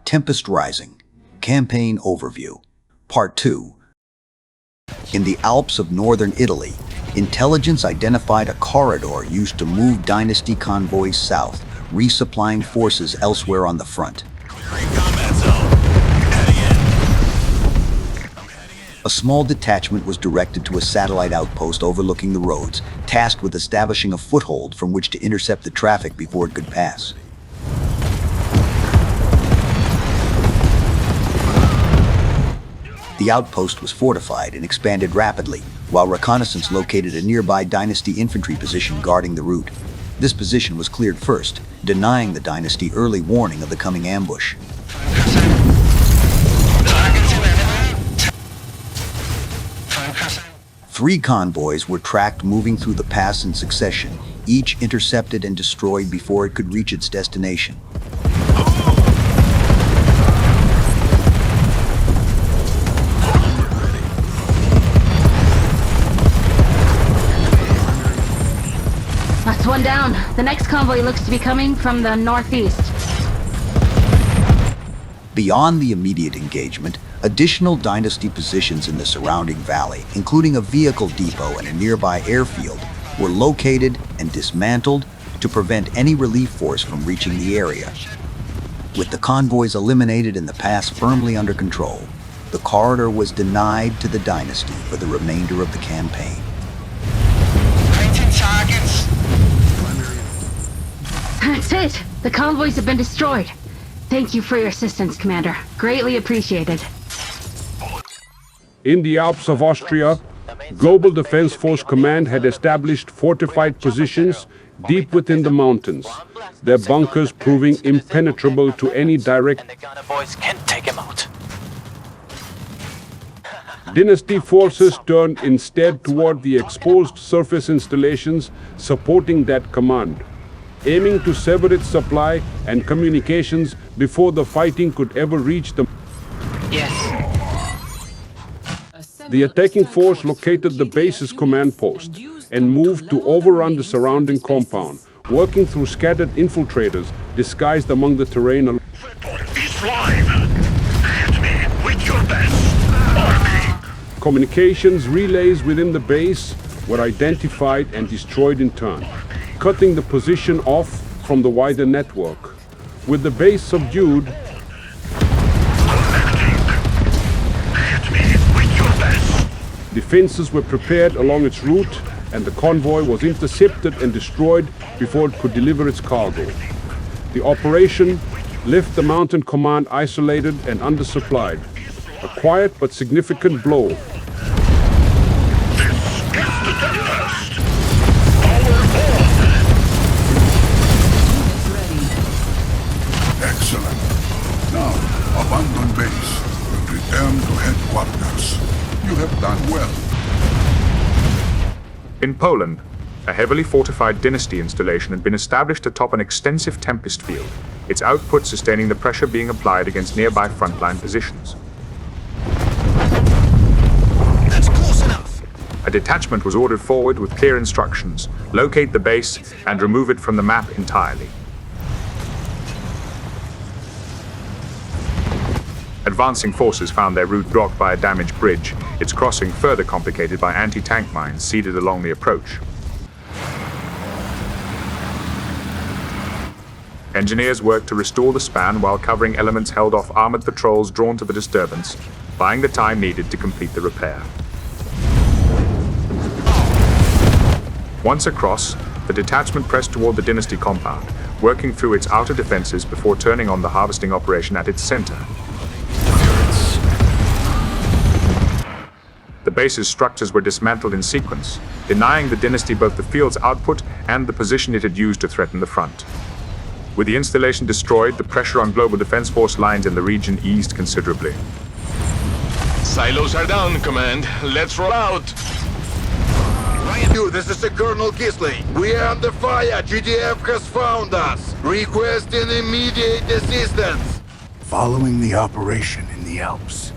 Tempest Rising, Campaign Overview, Part 2. In the Alps of northern Italy, intelligence identified a corridor used to move dynasty convoys south, resupplying forces elsewhere on the front. A small detachment was directed to a satellite outpost overlooking the roads, tasked with establishing a foothold from which to intercept the traffic before it could pass. The outpost was fortified and expanded rapidly, while reconnaissance located a nearby dynasty infantry position guarding the route. This position was cleared first, denying the dynasty early warning of the coming ambush. 3 convoys were tracked moving through the pass in succession, each intercepted and destroyed before it could reach its destination. That's one down. The next convoy looks to be coming from the northeast. Beyond the immediate engagement, additional dynasty positions in the surrounding valley, including a vehicle depot and a nearby airfield, were located and dismantled to prevent any relief force from reaching the area. With the convoys eliminated and the pass firmly under control, the corridor was denied to the dynasty for the remainder of the campaign. Targets. That's it. The convoys have been destroyed. Thank you for your assistance, Commander. Greatly appreciated. In the Alps of Austria, Global Defense Force Command had established fortified positions deep within the mountains, their bunkers proving impenetrable to any direct. Dynasty forces turned instead toward the exposed surface installations supporting that command, aiming to sever its supply and communications before the fighting could ever reach them. Yes. The attacking force located the base's command post and moved to overrun the surrounding compound, working through scattered infiltrators disguised among the terrain. Communications relays within the base were identified and destroyed in turn, cutting the position off from the wider network. With the base subdued, defenses were prepared along its route, and the convoy was intercepted and destroyed before it could deliver its cargo. The operation left the mountain command isolated and undersupplied, a quiet but significant blow. Excellent. Now, abandon base and return to headquarters. You have done well. In Poland, a heavily fortified dynasty installation had been established atop an extensive Tempest field, its output sustaining the pressure being applied against nearby frontline positions. That's close enough. A detachment was ordered forward with clear instructions: locate the base and remove it from the map entirely. Advancing forces found their route blocked by a damaged bridge, its crossing further complicated by anti-tank mines seeded along the approach. Engineers worked to restore the span while covering elements held off armored patrols drawn to the disturbance, buying the time needed to complete the repair. Once across, the detachment pressed toward the dynasty compound, working through its outer defenses before turning on the harvesting operation at its center. The base's structures were dismantled in sequence, denying the dynasty both the field's output and the position it had used to threaten the front. With the installation destroyed, the pressure on Global Defense Force lines in the region eased considerably. Silos are down, Command. Let's roll out. This is the Colonel Kisley. We are under fire. GDF has found us. Requesting immediate assistance. Following the operation in the Alps,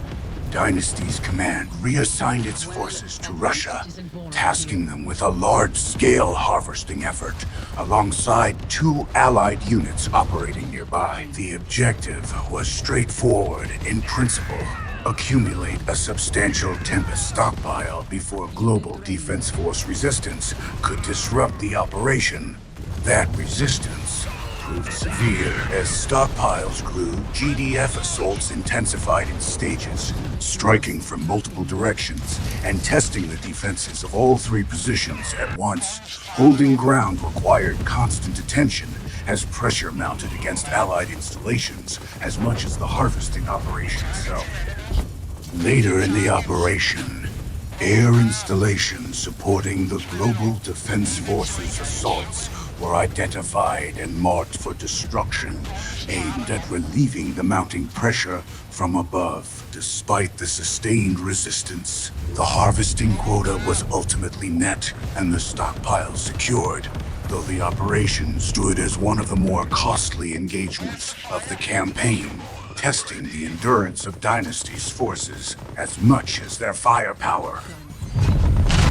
Dynasty's command reassigned its forces to Russia, tasking them with a large-scale harvesting effort alongside 2 allied units operating nearby. The objective was straightforward in principle. Accumulate a substantial Tempest stockpile before global Defense Force resistance could disrupt the operation. That resistance proved severe. As stockpiles grew, GDF assaults intensified in stages, striking from multiple directions and testing the defenses of all 3 positions at once. Holding ground required constant attention as pressure mounted against Allied installations as much as the harvesting operation itself. Later in the operation, air installations supporting the Global Defense Forces assaults were identified and marked for destruction, aimed at relieving the mounting pressure from above. Despite the sustained resistance, the harvesting quota was ultimately met and the stockpile secured, though the operation stood as one of the more costly engagements of the campaign, testing the endurance of Dynasty's forces as much as their firepower.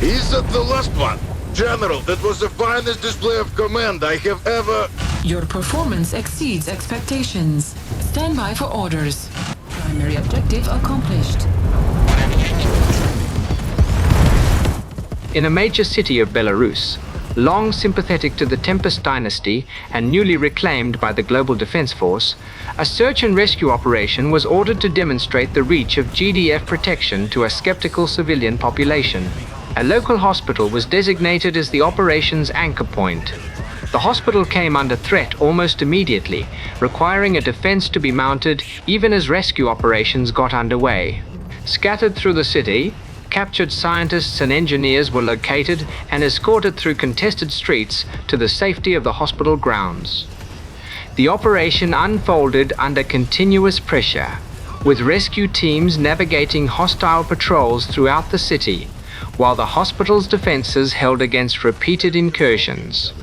Is that the last one? General, that was the finest display of command I have ever... Your performance exceeds expectations. Stand by for orders. Primary objective accomplished. In a major city of Belarus, long sympathetic to the Tempest dynasty and newly reclaimed by the Global Defense Force, a search and rescue operation was ordered to demonstrate the reach of GDF protection to a skeptical civilian population. A local hospital was designated as the operation's anchor point. The hospital came under threat almost immediately, requiring a defense to be mounted even as rescue operations got underway. Scattered through the city, captured scientists and engineers were located and escorted through contested streets to the safety of the hospital grounds. The operation unfolded under continuous pressure, with rescue teams navigating hostile patrols throughout the city, while the hospital's defenses held against repeated incursions.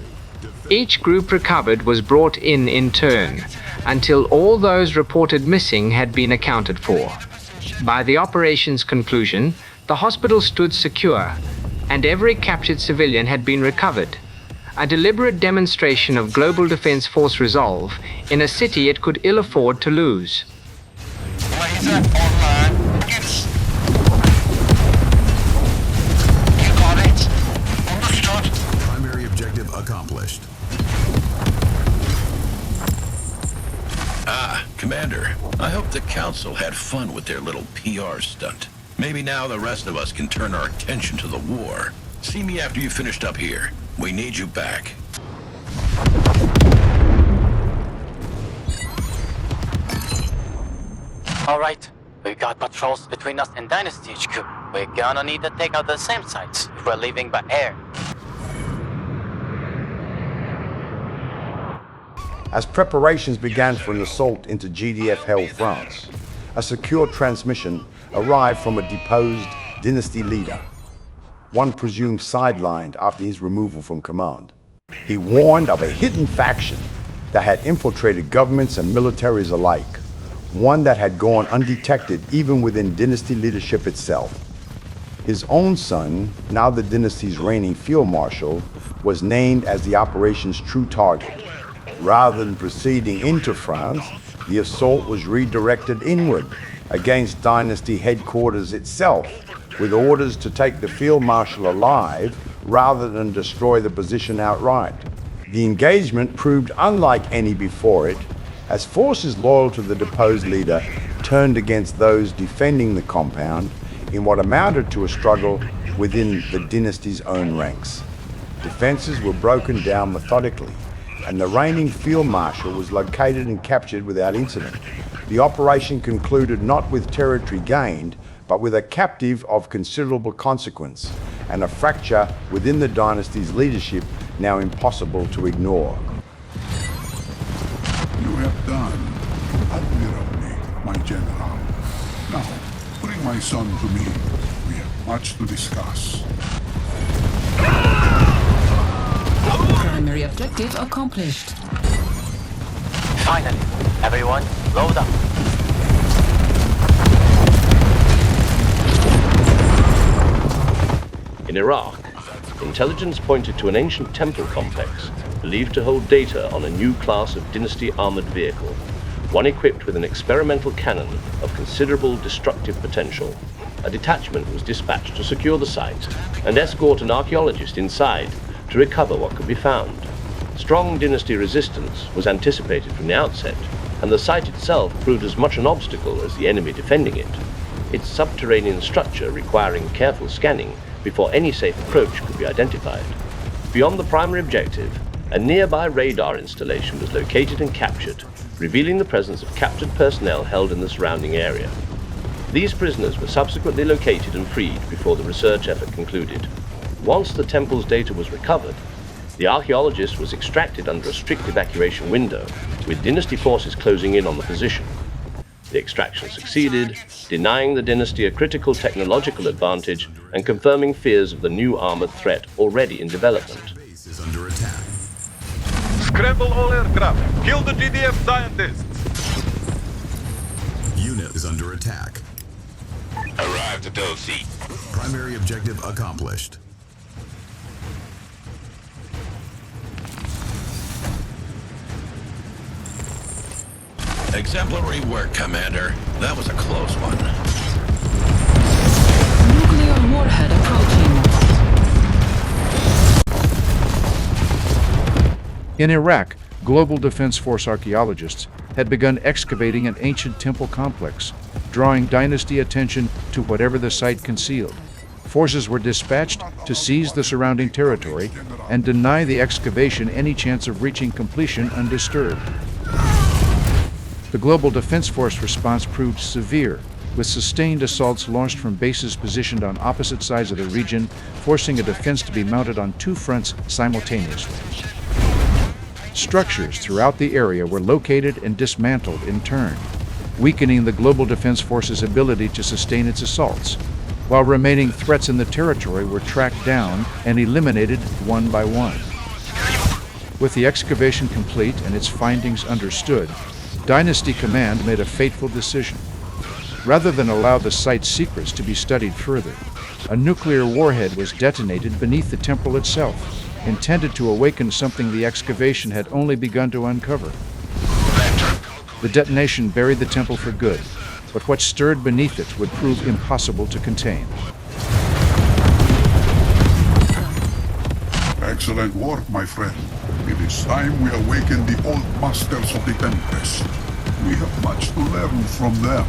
Each group recovered was brought in turn, until all those reported missing had been accounted for. By the operation's conclusion, the hospital stood secure, and every captured civilian had been recovered. A deliberate demonstration of Global Defense Force resolve in a city it could ill afford to lose. Laser online. You got it. Understood. Primary objective accomplished. Commander, I hope the Council had fun with their little PR stunt. Maybe now the rest of us can turn our attention to the war. See me after you finished up here. We need you back. Alright, we got patrols between us and Dynasty HQ. We're gonna need to take out the same sites if we're leaving by air. As preparations began for an assault into GDF-held France, a secure transmission arrived from a deposed dynasty leader, one presumed sidelined after his removal from command. He warned of a hidden faction that had infiltrated governments and militaries alike, one that had gone undetected even within dynasty leadership itself. His own son, now the dynasty's reigning field marshal, was named as the operation's true target. Rather than proceeding into France, the assault was redirected inward against dynasty headquarters itself, with orders to take the field marshal alive rather than destroy the position outright. The engagement proved unlike any before it, as forces loyal to the deposed leader turned against those defending the compound in what amounted to a struggle within the dynasty's own ranks. Defenses were broken down methodically, and the reigning field marshal was located and captured without incident. The operation concluded not with territory gained, but with a captive of considerable consequence, and a fracture within the dynasty's leadership now impossible to ignore. You have done admirably, my general. Now, bring my son to me. We have much to discuss. Primary objective accomplished. Finally, everyone, load up. Iraq, intelligence pointed to an ancient temple complex believed to hold data on a new class of Dynasty armored vehicle, one equipped with an experimental cannon of considerable destructive potential. A detachment was dispatched to secure the site and escort an archaeologist inside to recover what could be found. Strong Dynasty resistance was anticipated from the outset, and the site itself proved as much an obstacle as the enemy defending it, its subterranean structure requiring careful scanning before any safe approach could be identified. Beyond the primary objective, a nearby radar installation was located and captured, revealing the presence of captured personnel held in the surrounding area. These prisoners were subsequently located and freed before the research effort concluded. Once the temple's data was recovered, the archaeologist was extracted under a strict evacuation window, with Dynasty forces closing in on the position. The extraction succeeded, denying the Dynasty a critical technological advantage and confirming fears of the new armored threat already in development. Base is under attack. Scramble all aircraft. Kill the GDF scientists. Unit is under attack. Arrive to OC. Primary objective accomplished. Exemplary work, Commander. That was a close one. Nuclear warhead approaching. In Iraq, Global Defense Force archaeologists had begun excavating an ancient temple complex, drawing Dynasty attention to whatever the site concealed. Forces were dispatched to seize the surrounding territory and deny the excavation any chance of reaching completion undisturbed. The Global Defense Force response proved severe, with sustained assaults launched from bases positioned on opposite sides of the region, forcing a defense to be mounted on two fronts simultaneously. Structures throughout the area were located and dismantled in turn, weakening the Global Defense Force's ability to sustain its assaults, while remaining threats in the territory were tracked down and eliminated one by one. With the excavation complete and its findings understood, Dynasty Command made a fateful decision. Rather than allow the site's secrets to be studied further, a nuclear warhead was detonated beneath the temple itself, intended to awaken something the excavation had only begun to uncover. The detonation buried the temple for good, but what stirred beneath it would prove impossible to contain. Excellent work, my friend. It is time we awaken the old masters of the Tempest. We have much to learn from them.